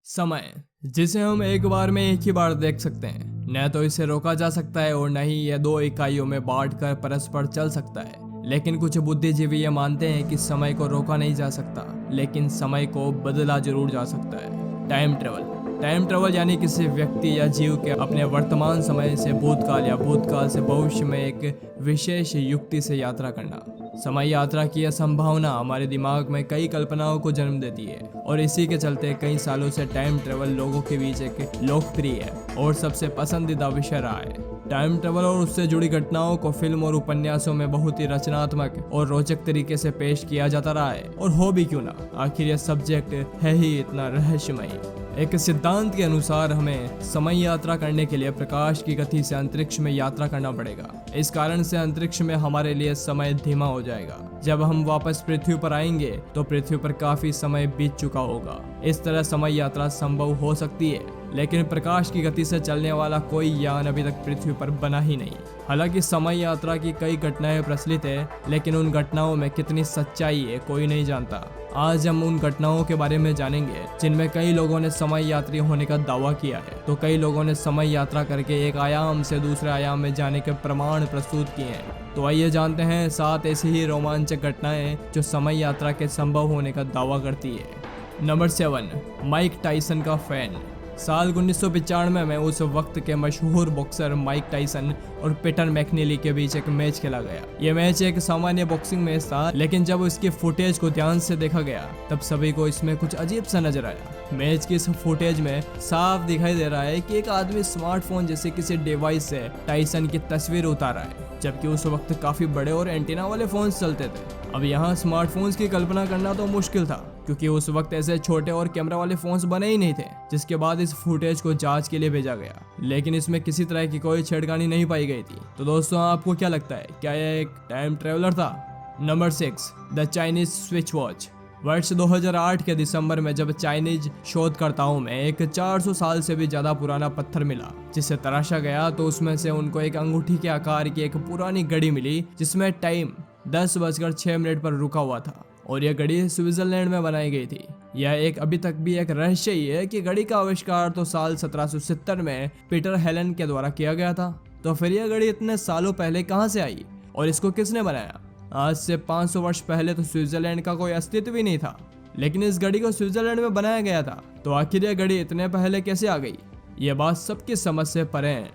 समय, जिसे हम एक बार में एक ही बार देख सकते हैं, न तो इसे रोका जा सकता है और न ही यह दो इकाइयों में बांटकर परस्पर चल सकता है। लेकिन कुछ बुद्धिजीवी ये मानते हैं कि समय को रोका नहीं जा सकता, लेकिन समय को बदला जरूर जा सकता है। टाइम ट्रेवल यानी किसी व्यक्ति या जीव के अपने वर्तमान समय से भूतकाल या भूतकाल से भविष्य में एक विशेष युक्ति से यात्रा करना। समय यात्रा की यह संभावना हमारे दिमाग में कई कल्पनाओं को जन्म देती है और इसी के चलते कई सालों से टाइम ट्रेवल लोगों के बीच एक लोकप्रिय और सबसे पसंदीदा विषय रहा है। टाइम ट्रेवल और उससे जुड़ी घटनाओं को फिल्म और उपन्यासों में बहुत ही रचनात्मक और रोचक तरीके से पेश किया जाता रहा है, और हो भी क्यों ना, आखिर यह सब्जेक्ट है ही इतना रहस्यमयी। एक सिद्धांत के अनुसार हमें समय यात्रा करने के लिए प्रकाश की गति से अंतरिक्ष में यात्रा करना पड़ेगा। इस कारण से अंतरिक्ष में हमारे लिए समय धीमा हो जाएगा। जब हम वापस पृथ्वी पर आएंगे तो पृथ्वी पर काफी समय बीत चुका होगा। इस तरह समय यात्रा संभव हो सकती है, लेकिन प्रकाश की गति से चलने वाला कोई यान अभी तक पृथ्वी पर बना ही नहीं। हालांकि समय यात्रा की कई घटनाएं प्रचलित है, लेकिन उन घटनाओं में कितनी सच्चाई है कोई नहीं जानता। आज हम उन घटनाओं के बारे में जानेंगे जिनमें कई लोगों ने समय यात्री होने का दावा किया है, तो कई लोगों ने समय यात्रा करके एक आयाम से दूसरे आयाम में जाने के प्रमाण प्रस्तुत किए हैं। तो आइए जानते हैं 7 ऐसी ही रोमांचक घटनाएं जो समय यात्रा के संभव होने का दावा करती है। नंबर 7, माइक टाइसन का फैन। साल 1995 में उस वक्त के मशहूर बॉक्सर माइक टाइसन और पीटर मैकनीली के बीच एक मैच खेला गया। यह मैच एक सामान्य बॉक्सिंग मैच था, लेकिन जब उसकी फुटेज को ध्यान से देखा गया तब सभी को इसमें कुछ अजीब सा नजर आया। मैच की इस फुटेज में साफ दिखाई दे रहा है कि एक आदमी स्मार्टफोन जैसे किसी डिवाइस से टाइसन की तस्वीर उतार रहा है, जबकि उस वक्त काफी बड़े और एंटीना वाले फोन्स चलते थे। अब यहाँ स्मार्टफोन्स की कल्पना करना तो मुश्किल था, क्योंकि उस वक्त ऐसे छोटे और कैमरा वाले फोन्स बने ही नहीं थे। जिसके बाद इस फुटेज को जांच के लिए भेजा गया, लेकिन इसमें किसी तरह की कोई छेड़खानी नहीं पाई गई थी। तो दोस्तों, आपको क्या लगता है, क्या यह एक टाइम ट्रेवलर था? Number 6, the Chinese switch watch. वर्ष 2008 के दिसंबर में जब चाइनीज शोधकर्ताओं में एक 400 साल से भी ज्यादा पुराना पत्थर मिला जिसे तराशा गया, तो उसमें से उनको एक अंगूठी के आकार की एक पुरानी घड़ी मिली जिसमें टाइम 10:06 पर रुका हुआ था, और यह घड़ी स्विट्जरलैंड में बनाई गई थी। यह एक अभी तक भी एक रहस्य ही है कि घड़ी का आविष्कार तो साल 1770 में पीटर हेलन के द्वारा किया गया था। तो फिर यह घड़ी इतने सालों पहले कहां से आई और इसको किसने बनाया? आज से 500 वर्ष पहले तो स्विट्जरलैंड का कोई अस्तित्व ही नहीं था, लेकिन इस घड़ी को स्विट्जरलैंड में बनाया गया था। तो आखिर यह घड़ी इतने पहले कैसे आ गई? यह बात सबकी समझ से परे है।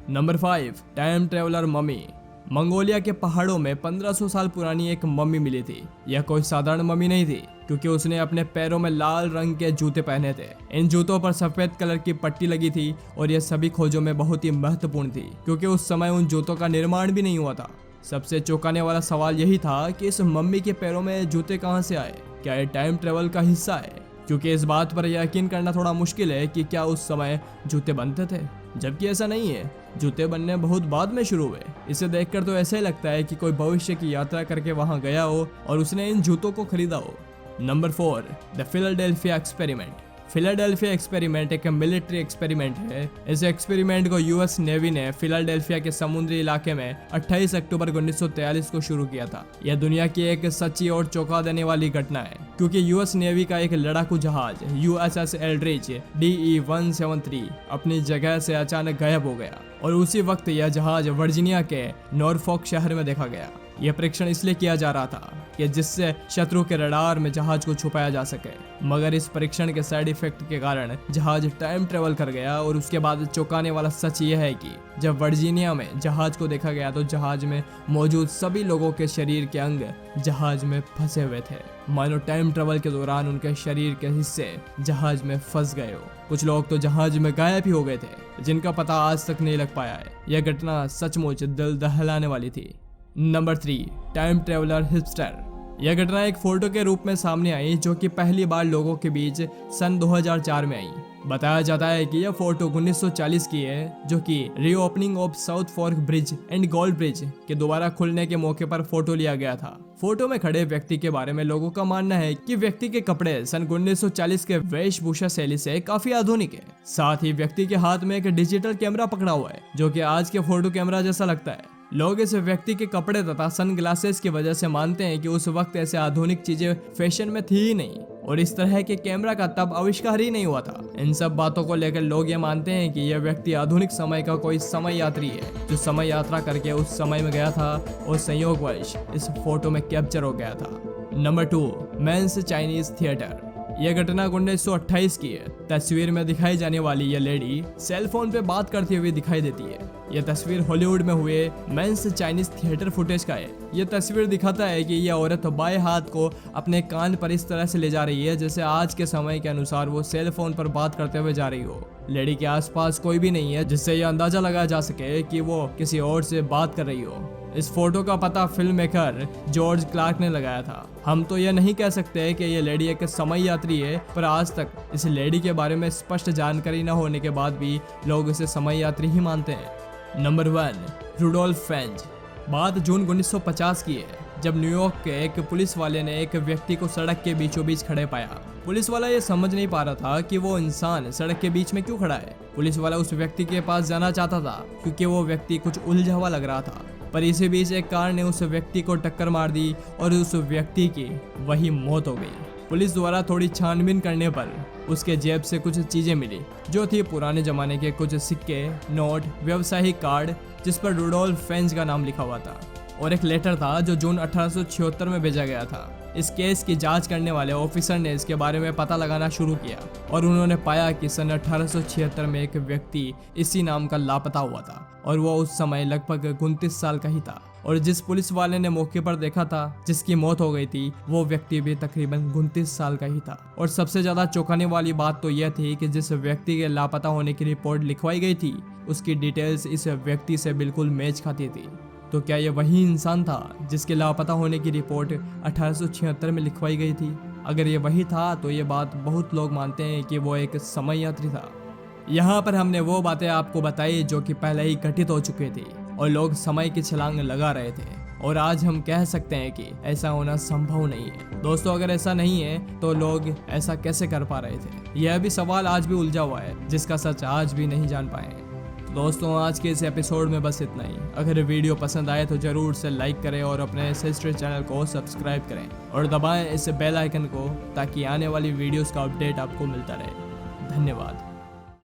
Number 5, time traveller mummy. Mongolia के पहाड़ों में 1500 साल पुरानी एक मम्मी मिली थी। यह कोई साधारण मम्मी नहीं थी, क्योंकि उसने अपने पैरों में लाल रंग के जूते पहने थे। इन जूतों पर सफेद कलर की पट्टी लगी थी, और यह सभी खोजों में बहुत ही महत्वपूर्ण थी, क्योंकि उस समय उन जूतों का निर्माण भी नहीं हुआ था। सबसे चौंकाने वाला सवाल यही था कि इस मम्मी के पैरों में जूते कहां से आए? क्या यह टाइम ट्रेवल का हिस्सा है? क्योंकि इस बात पर यकीन करना थोड़ा मुश्किल है कि क्या उस समय जूते बनते थे, जबकि ऐसा नहीं है। जूते बनने बहुत बाद में शुरू हुए। इसे देखकर तो ऐसा ही लगता है कि कोई भविष्य की यात्रा करके वहां गया हो और उसने इन जूतों को खरीदा हो। Number 4, the Philadelphia experiment. Philadelphia experiment एक मिलिट्री एक्सपेरिमेंट है। इस एक्सपेरिमेंट को यूएस नेवी ने फिलाडेल्फिया के समुद्री इलाके में 28 अक्टूबर 1943 को शुरू किया था। यह दुनिया की एक सच्ची और चौंका देने वाली घटना है, क्योंकि यूएस नेवी का एक लड़ाकू जहाज USS एल्ड्रिच DE-173 अपनी जगह से अचानक गायब हो गया, और उसी वक्त यह जहाज वर्जीनिया के नॉरफॉक शहर में देखा गया। यह परीक्षण इसलिए किया जा रहा था कि जिससे शत्रु के रडार में जहाज को छुपाया जा सके, मगर इस परीक्षण के साइड इफेक्ट के कारण जहाज टाइम ट्रेवल कर गया। और उसके बाद चौंकाने वाला सच यह है कि जब वर्जीनिया में जहाज को देखा गया तो जहाज में मौजूद सभी लोगों के शरीर के अंग जहाज में फंसे हुए थे, मानो टाइम ट्रेवल के दौरान उनके शरीर के हिस्से जहाज में फंस गए हो। कुछ लोग तो जहाज में गायब ही हो गए थे, जिनका पता आज तक नहीं लग पाया है। यह घटना सचमुच दिल दहलाने वाली थी। Number 3, time traveller hipster. यह घटना एक फोटो के रूप में सामने आई, जो कि पहली बार लोगों के बीच सन 2004 में आई। बताया जाता है कि यह फोटो 1940 की है, जो कि reopening of south fork bridge and gold bridge के दोबारा खुलने के मौके पर फोटो लिया गया था। फोटो में खड़े व्यक्ति के बारे में लोगों का मानना है कि व्यक्ति के कपड़े सन 1940 के वेशभूषा शैली से काफी आधुनिक है। साथ ही व्यक्ति के हाथ में एक डिजिटल कैमरा पकड़ा हुआ है, जो कि आज के फोटो कैमरा जैसा लगता है। लोग इस व्यक्ति के कपड़े तथा सन ग्लासेस की वजह से मानते हैं कि उस वक्त ऐसे आधुनिक चीजें फैशन में थी ही नहीं, और इस तरह के कैमरा का तब आविष्कार ही नहीं हुआ था। इन सब बातों को लेकर लोग ये मानते हैं कि यह व्यक्ति आधुनिक समय का कोई समय यात्री है जो समय यात्रा करके उस समय में गया था और संयोगवश इस फोटो में कैप्चर हो गया था। Number 2, Mann's Chinese theatre. यह घटना 1928 की है। तस्वीर में दिखाई जाने वाली यह लेडी सेल फोन पे बात करती हुई दिखाई देती है। यह तस्वीर हॉलीवुड में हुए मेंस चाइनीज थिएटर फुटेज का है। यह तस्वीर दिखाता है कि यह औरत बाएं हाथ को अपने कान पर इस तरह से ले जा रही है जैसे आज के समय के अनुसार वो सेल फोन पर बात करते हुए जा रही हो। लेडी के आसपास कोई भी नहीं है जिससे यह अंदाजा लगाया जा सके कि वो किसी और से बात कर रही हो। इस फोटो का पता फिल्म मेकर जॉर्ज क्लार्क ने लगाया था। हम तो यह नहीं कह सकते कि यह लेडी एक समय यात्री है, पर आज तक इस लेडी के बारे में स्पष्ट जानकारी न होने के बाद भी लोग इसे समय यात्री ही मानते हैं। Number 1, Rudolph Fentz. बात जून 1950 की है जब न्यूयॉर्क के एक पुलिस वाले ने एक व्यक्ति को सड़क के बीचों बीच खड़े पाया। पुलिस वाला ये समझ नहीं पा रहा था कि वो इंसान सड़क के बीच में क्यों खड़ा है। पुलिस वाला उस व्यक्ति के पास जाना चाहता था क्योंकि वो व्यक्ति कुछ उलझा हुआ लग रहा था, पर इसी बीच एक कार ने उस व्यक्ति को टक्कर मार दी और उस व्यक्ति की वही मौत हो गई। पुलिस द्वारा थोड़ी छानबीन करने पर उसके जेब से कुछ चीजें मिली जो थी पुराने जमाने के कुछ सिक्के, नोट, व्यवसायिक कार्ड जिस पर रुडोल्फ फेंज का नाम लिखा हुआ था, और एक लेटर था जो जून 1876 में भेजा गया था। इस केस की जांच करने वाले ऑफिसर ने इसके बारे में पता लगाना शुरू किया और उन्होंने पाया कि सन 1876 में एक व्यक्ति इसी नाम का लापता हुआ था और वो उस समय लगभग 29 साल का ही था। और जिस पुलिस वाले ने मौके पर देखा था जिसकी मौत हो गई थी वो व्यक्ति भी तकरीबन 29 साल का ही था। और सबसे ज्यादा चौंकाने वाली बात तो यह थी कि जिस व्यक्ति के लापता होने की रिपोर्ट लिखवाई गई थी उसकी डिटेल्स इस व्यक्ति से बिल्कुल मैच खाती थी। तो क्या ये वही इंसान था जिसके लापता होने की रिपोर्ट 1876 में लिखवाई गई थी? अगर ये वही था तो ये बात बहुत लोग मानते हैं कि वो एक समय यात्री था। यहाँ पर हमने वो बातें आपको बताई जो कि पहले ही घटित हो चुकी थी और लोग समय की छलांग लगा रहे थे, और आज हम कह सकते हैं कि ऐसा होना संभव नहीं है। दोस्तों, अगर ऐसा नहीं है तो लोग ऐसा कैसे कर पा रहे थे? यह भी सवाल आज भी उलझा हुआ है जिसका सच आज भी नहीं जान पाए। दोस्तों, आज के इस एपिसोड में बस इतना ही। अगर वीडियो पसंद आए तो जरूर से लाइक करें और अपने हिस्ट्री चैनल को सब्सक्राइब करें और दबाएं इस बेल आइकन को ताकि आने वाली वीडियोस का अपडेट आपको मिलता रहे। धन्यवाद।